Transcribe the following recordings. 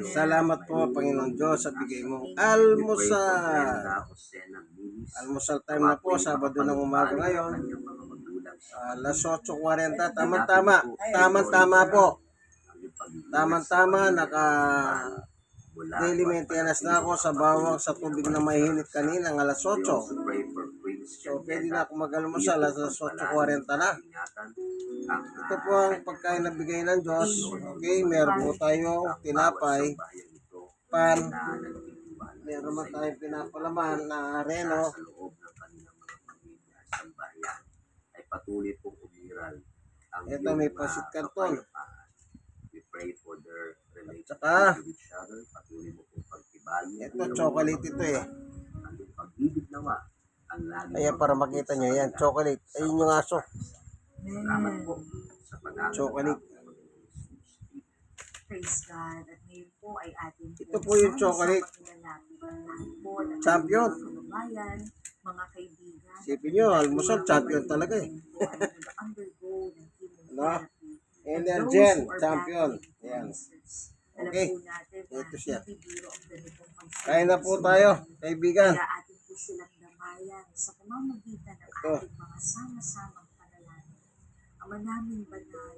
Salamat po, Panginoon Diyos, sa bigay mong almusal. Almusal time na po, Sabado ng umaga ngayon. Alas 8:40, tama-tama. Tama-tama po. Tama-tama, daily maintenance na ako sa bawang sa tubig na mahinit kanina, alas 8. So, pwede na ako mag-almusal, alas 8:40 na. Ito po ang pagkain na bigay ng Diyos. Okay, meron po tayong tinapay, pan, meron man tayong pinapalaman na areno. Patuloy pong umiral ang ito may pasit kanton. We pray for their Tsaka, relationship with each other. Patuloy mo pong pagtibay. ito chocolate ito eh. Ang iyong pag-ibig nawa. Ang lagi Ayan, para makita nyo yan, chocolate. Ayun yung aso. Salamat po sa pag-aaral. Chocolate. Praise God. At ngayon po ay ating Ito po yung chocolate. Champion. Mga kaibigan. Sipin nyo, almusal, champion talaga eh. No? Energen, champion. Ayan. Okay. Ito siya. Kain na po tayo, kaibigan. Kaya atin po silang damayan sa pamamagitan ng ating mga sama-samang panalangin. Ama naming banal,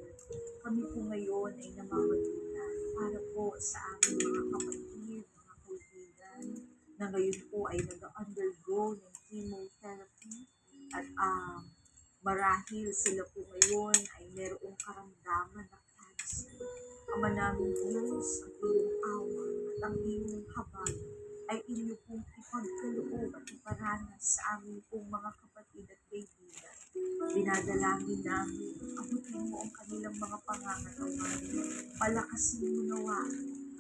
kami po ngayon ay namamagitan para po sa aming mga kapatid, mga kaibigan, na ngayon po ay nag-undergo ng chemotherapy at marahil sila po ngayon ay mayroong karamdaman na cancer. Ama namin Diyos, ang iyong awa at ang iyong habag ay inyo pong ipagkaloob at iparanas sa amin pong mga kapatid at kaibigan. Dinadalangin namin, abutin mo ang kanilang mga pangangatawan, palakasin mo nawa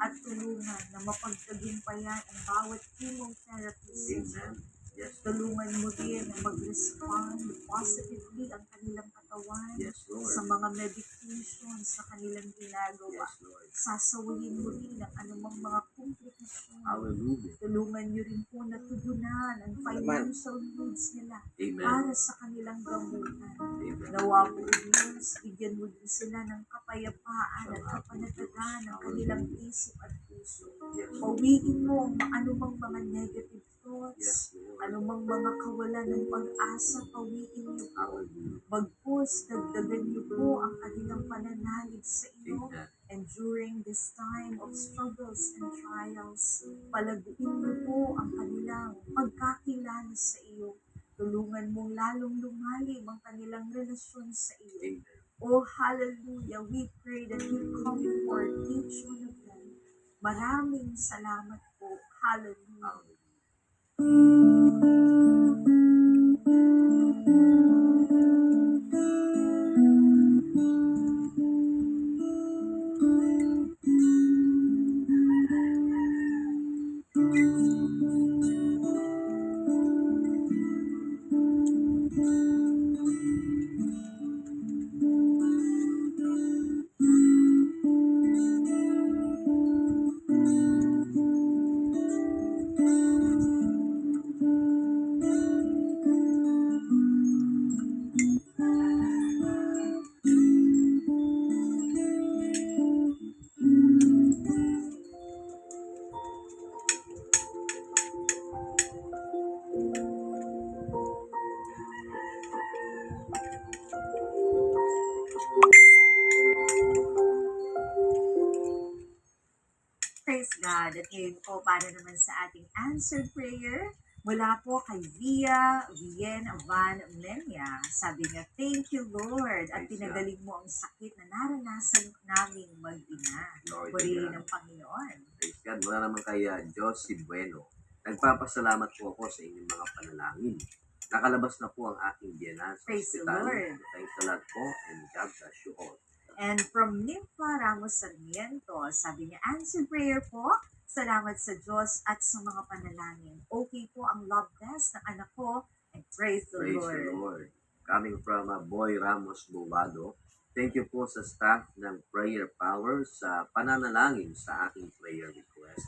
at tulungan na mapagtagumpayan ang bawat chemotherapy session. Tulungan mo din na mag-respond positively ang kanilang katawan sa mga medications na kanilang ginagawa. Sasawayin mo rin ang anumang mga komplikasyon. Tulungan nyo rin po na tugunan ang financial needs nila para sa kanilang gamutan. Nawa po Diyos, bigyan mo din sila ng kapayapaan at kapanatagan ng kanilang isip at puso. Pawiin mo ang anumang mga negative thoughts, anumang mga kawalan ng pag-asa, pawiin niyo po. Bagkus, dagdagan niyo po ang kanilang pananalig sa iyo. And during this time of struggles and trials, palaguin niyo po ang kanilang pagkakilala sa iyo. Tulungan mong lalong lumalim ang kanilang relasyon sa iyo. Oh, hallelujah! We pray that you comfort each one of them. Maraming salamat po. Hallelujah! Praise God. At ngayon po, para naman sa ating answered prayer, mula po kay Vien Van Menya. Sabi niya, thank you Lord at pinagaling mo ang sakit na naranasan naming mag-ina. Purihin ng Panginoon. Praise God. Mula naman kay Josie Bueno. Nagpapasalamat po ako sa inyong mga panalangin. Nakalabas na po ang aking biyanan sa Praise the hospital. Lord. Thanks a lot po and God bless you all. And from Nympha Ramos Sarmiento, sabi niya, answered prayer po. Salamat sa Diyos at sa mga panalangin. Okay po ang love test ng anak ko and praise the Praise Lord. the Lord. Coming from Boy Ramos Bovado, thank you po sa staff ng Prayer Power sa pananalangin sa aking prayer request.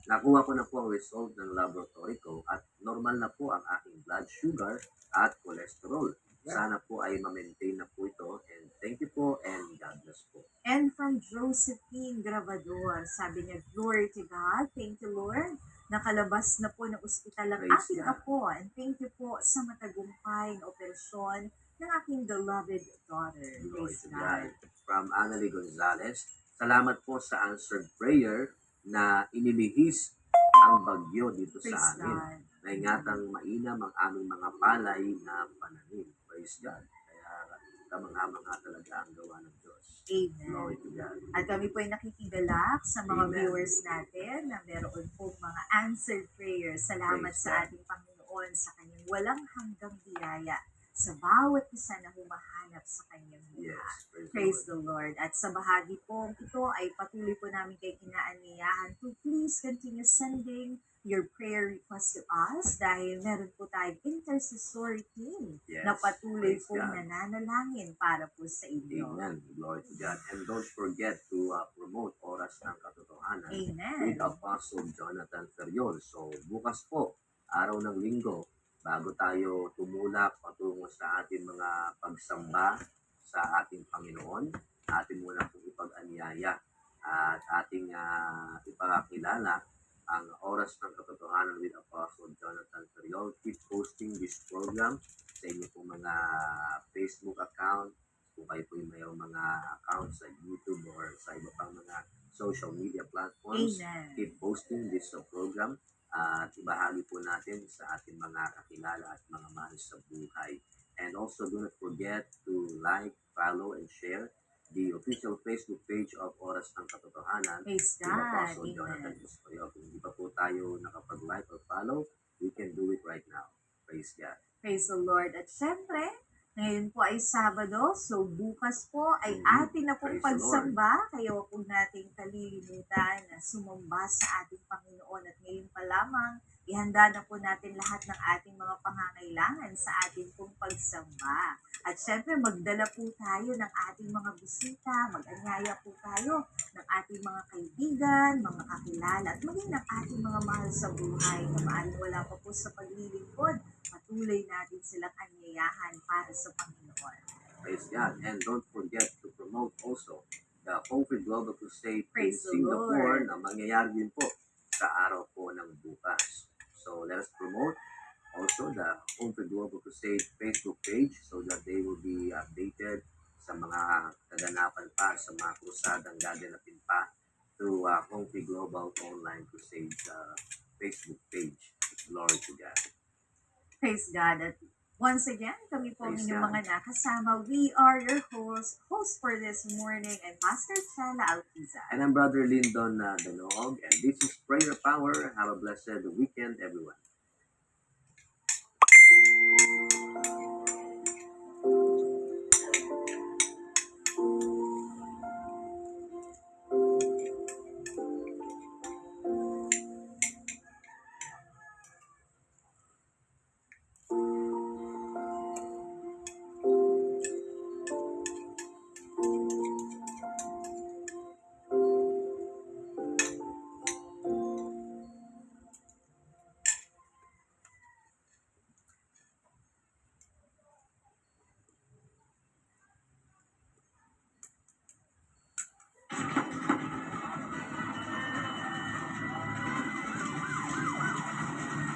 Nakuha ko na po ang result ng laboratory ko at normal na po ang aking blood sugar at cholesterol. Sana po ay ma-maintain na po ito and thank you po and God bless po. And from Josephine Gravador, sabi niya, glory to God. Thank you, Lord. Nakalabas na po ng ospital ang Praise aking God. apo. And thank you po sa matagumpay na operasyon ng aking beloved daughter. Glory Praise to God. God. From Annalie Gonzalez, salamat po sa answered prayer na inilihis ang bagyo dito Praise sa amin. God. Naingatang mainam ang aming mga palay na pananim. Praise God. Kaya kamangha-mangha talaga ang gawa ng Diyos. Glory Amen. to God. At kami po ay nakikigalak sa mga Amen. viewers natin na meron pong mga answered prayers. Salamat Praise sa God. ating Panginoon sa kanyang walang hanggang biyaya sa bawat isa na humahanap sa kanyang mukha. Yes. Praise the Lord. At sa bahagi po ito ay patuloy po namin kay kinaanyayahan to please continue sending your prayer request to us dahil meron po tayong intercessory team Yes. na patuloy Praise po God. nananalangin para po sa inyo. Amen. Glory to God. And don't forget to promote Oras ng Katotohanan Amen. with Apostle Jonathan Ferriol. So, bukas po, araw ng linggo, bago tayo tumulak patungo sa ating mga pagsamba sa ating Panginoon, atin muna pong ipag-anyaya at ating ipakakilala ang Oras ng Katotohanan with Apostle Jonathan Ferriol. Keep posting this program sa inyo pong mga Facebook account, kung kayo po yung mayroong mga accounts sa YouTube or sa iba pang mga social media platforms. Amen. Keep posting this program at ibahagi po natin sa ating mga kakilala at mga mahal sa buhay. And also do not forget to like, follow, and share the official Facebook page of Oras ng Katotohanan Praise with God. Apostle Amen. Jonathan Escorio. Kung hindi pa po tayo nakapag-like or follow, you can do it right now. Praise God. Praise the Lord. At syempre, ngayon po ay Sabado, so bukas po ay Mhm. atin na pong Praise the pagsamba. Kaya huwag po nating kalilimutan na sumamba sa ating Panginoon. At ngayon pa lamang, ihanda na po natin lahat ng ating mga pangangailangan sa ating pong pagsamba. At syempre, magdala po tayo ng ating mga bisita, mag-anyaya po tayo ng ating mga kaibigan, mga kakilala, at maging ng ating mga mahal sa buhay na maaaring wala pa po sa paglilingkod. Patuloy natin silang anyayahan para sa Panginoon. Praise God. And don't forget to promote also the Hopeful Global Crusade in Praise the Singapore Lord. na mangyayari din po sa araw po ng bukas. So let us promote also the Hopeful Global Crusade Facebook page so that they will be updated sa mga kaganapan pa, sa mga krusadang gaganapin pa through Hopeful Global Online Crusade Facebook page. Glory to God. Praise God. At once again, kami po ang Praise inyong God. mga nakasama. We are your host for this morning, and Pastor Chala Alpiza. And I'm Brother Lyndon Danog, and this is Prayer Power. Have a blessed weekend, everyone.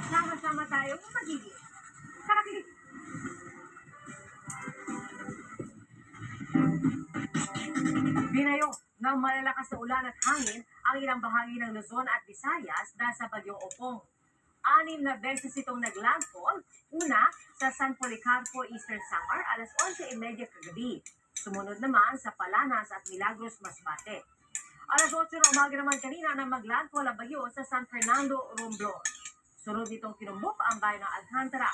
Sama-sama tayo magiging. Sakit. Binayo ng malalakas na ulan at hangin ang ilang bahagi ng Luzon at Visayas dahil sa bagyong Opong. 6 na beses itong naglandfall, una sa San Policarpo, Eastern Samar, alas 11:30 kagabi. Sumunod naman sa Palanas at Milagros, Masbate. Alas 8 na umaga naman kanina nang maglandfall ang bagyo sa San Fernando, Romblon. Sunod itong kinumbok ang bayan ng Alcantara.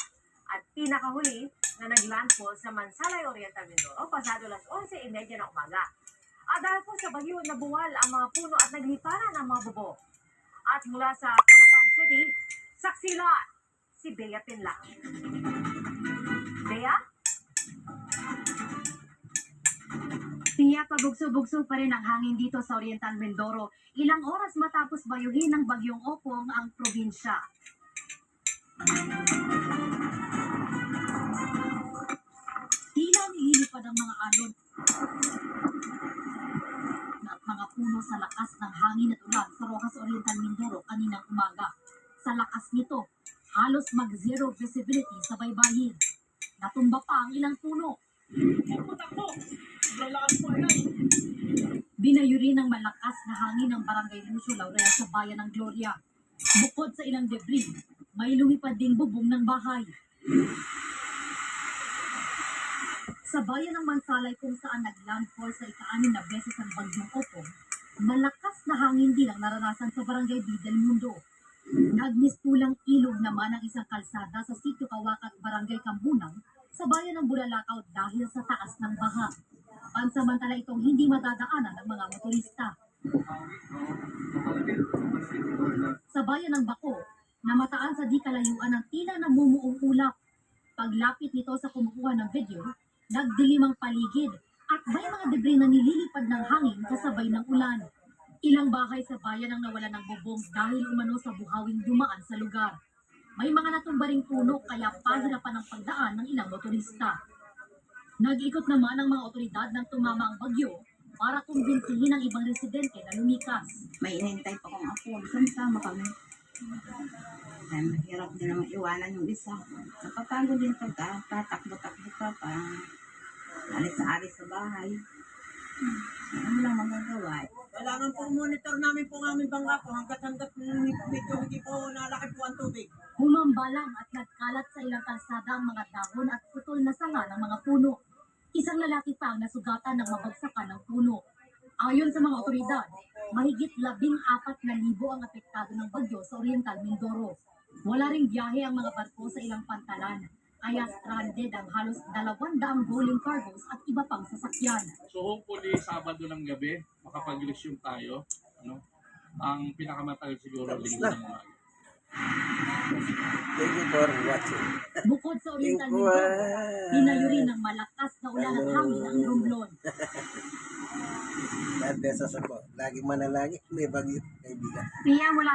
At pinakahuli na naglandfall sa Mansalay Oriental, Mindoro, pasado alas 11:30 ng umaga. At dahil po sa bagyo, nabuwal ang mga puno at nagliparan ang mga bubong. At mula sa Calapan City, saksila si Bea Pinla. Bea? Tiyak pabugso-bugso pa rin ang hangin dito sa Oriental Mindoro. Ilang oras matapos bayuhin ng bagyong Opong ang probinsya. Tila nililipad ang mga alon. mga puno sa lakas ng hangin at ulan sa Rojas Oriental, Mindoro kaninang umaga. Sa lakas nito, halos mag-zero visibility sa baybayin. Natumba pa ang ilang puno. Binayo rin ng malakas na hangin ng Barangay Lucio Laurel sa bayan ng Gloria. Bukod sa ilang debris, may lumipad ding bubong ng bahay. Sa bayan ng Mansalay kung saan naglandfall sa ika-6 na beses ang bagyong Opong, malakas na hangin din ang naranasan sa Barangay B del Mundo. Nagmistulang ilog naman ang isang kalsada sa Sitio Kawakat, Barangay Kambunang, sa bayan ng Bulalakaw dahil sa taas ng baha. Pansamantala itong hindi madadaanan ng mga motorista. Sa bayan ng Bako, namataan sa di kalayuan ng tila namumuong ulap. Paglapit nito sa kumukuha ng video, nagdilim ang paligid at may mga debris na nililipad ng hangin kasabay ng ulan. Ilang bahay sa bayan ang nawalan ng bubong dahil umano sa buhawing dumaan sa lugar. May mga natumba ring puno kaya pahirapan ang pagdaan ng ilang motorista. Nag-ikot naman ang mga otoridad ng tumama ang bagyo para kumbinsihin ang ibang residente na lumikas. May inintay pa kong apo. Sama kami. Dahil mahirap din naman iwanan yung isa. Napapagod din pagka tatakbo-takbo ka pa. Alis sa bahay. Ano lang magagawa? Kailangan po monitor namin po ang aming bangka po hanggat medyo hindi po nalaki po ang tubig. Humambalang at nagkalat sa ilang kalsada ang mga dahon at putol na sanga ng mga puno. Isang lalaki pa ang nasugatan ng mabagsakan ng puno. Ayon sa mga otoridad, mahigit 14,000 ang apektado ng bagyo sa Oriental Mindoro. Wala ring biyahe ang mga barko sa ilang pantalan, kaya stranded ang halos 200 rolling cargos at iba pang sasakyan. So hopefully Sabado ng gabi makapag-resume tayo. Ang pinakamatagal siguro Linggo ng umaga. Thank you for watching. Bukod sa Oriental Mindoro, pinayo rin ng malakas na ulan at hangin ang Romblon. God bless us ako. Lagi manalangin, may bagyo, kaibigan. Kaya mula